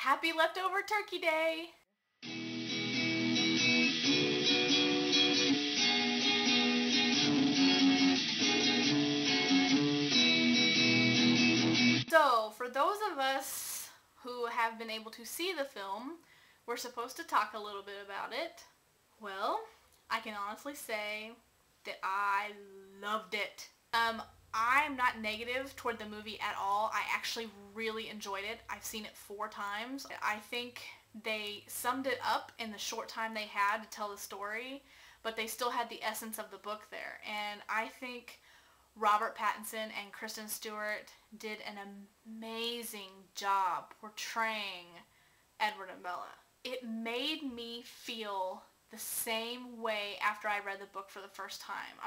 Happy leftover turkey day! So, for those of us who have been able to see the film, we're supposed to talk a little bit about it. Well, I can honestly say that I loved it. I'm not negative toward the movie at all. I actually really enjoyed it. I've seen it 4 times. I think they summed it up in the short time they had to tell the story, but they still had the essence of the book there. And I think Robert Pattinson and Kristen Stewart did an amazing job portraying Edward and Bella. It made me feel the same way after I read the book for the first time.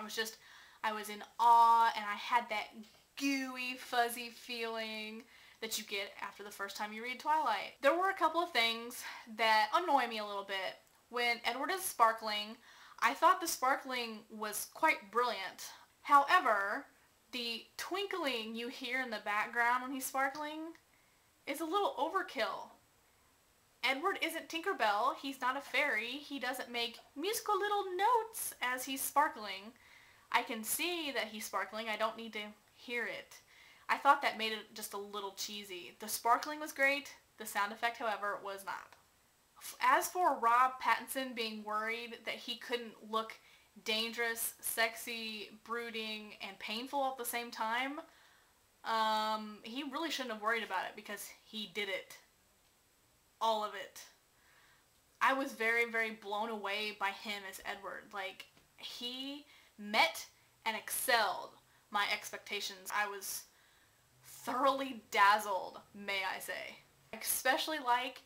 I was in awe, and I had that gooey, fuzzy feeling that you get after the first time you read Twilight. There were a couple of things that annoy me a little bit. When Edward is sparkling, I thought the sparkling was quite brilliant. However, the twinkling you hear in the background when he's sparkling is a little overkill. Edward isn't Tinkerbell. He's not a fairy. He doesn't make musical little notes as he's sparkling. I can see that he's sparkling. I don't need to hear it. I thought that made it just a little cheesy. The sparkling was great. The sound effect, however, was not. As for Rob Pattinson being worried that he couldn't look dangerous, sexy, brooding, and painful at the same time, he really shouldn't have worried about it because he did it. All of it. I was very, very blown away by him as Edward. Like, he met and excelled my expectations. I was thoroughly dazzled, may I say. Especially like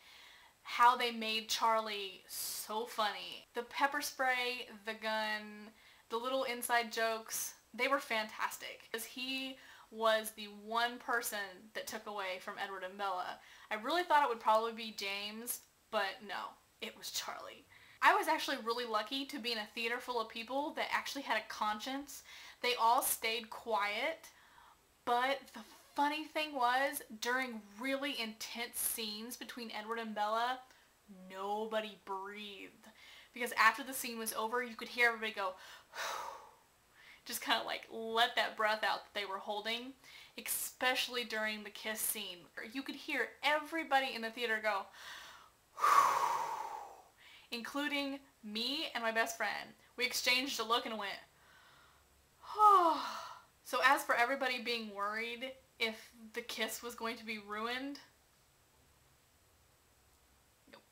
how they made Charlie so funny. The pepper spray, the gun, the little inside jokes, they were fantastic. Because he was the one person that took away from Edward and Bella. I really thought it would probably be James, but no, it was Charlie. I was actually really lucky to be in a theater full of people that actually had a conscience. They all stayed quiet, but the funny thing was, during really intense scenes between Edward and Bella, nobody breathed. Because after the scene was over, you could hear everybody go, just kind of like let that breath out that they were holding, especially during the kiss scene. You could hear everybody in the theater go, including me and my best friend. We exchanged a look and went, oh. So as for everybody being worried if the kiss was going to be ruined, nope.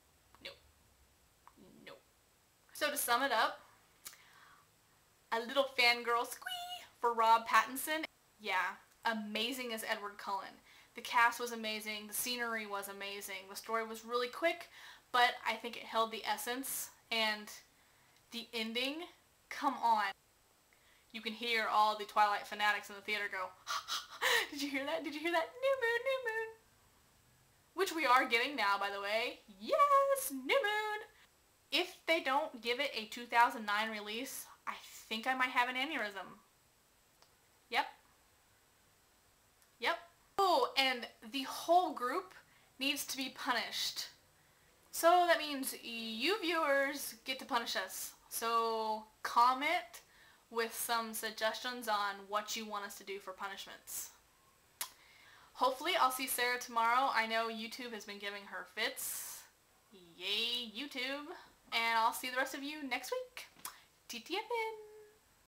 So to sum it up, a little fangirl squee for Rob Pattinson. Yeah, amazing as Edward Cullen. The cast was amazing, the scenery was amazing, the story was really quick, but I think it held the essence, and the ending, come on. You can hear all the Twilight fanatics in the theater go, did you hear that? Did you hear that? New moon, new moon. Which we are getting now, by the way. Yes, new moon. If they don't give it a 2009 release, I think I might have an aneurysm. Yep. Oh, and the whole group needs to be punished. So that means you viewers get to punish us. So comment with some suggestions on what you want us to do for punishments. Hopefully I'll see Sarah tomorrow. I know YouTube has been giving her fits. Yay, YouTube. And I'll see the rest of you next week. TTFN.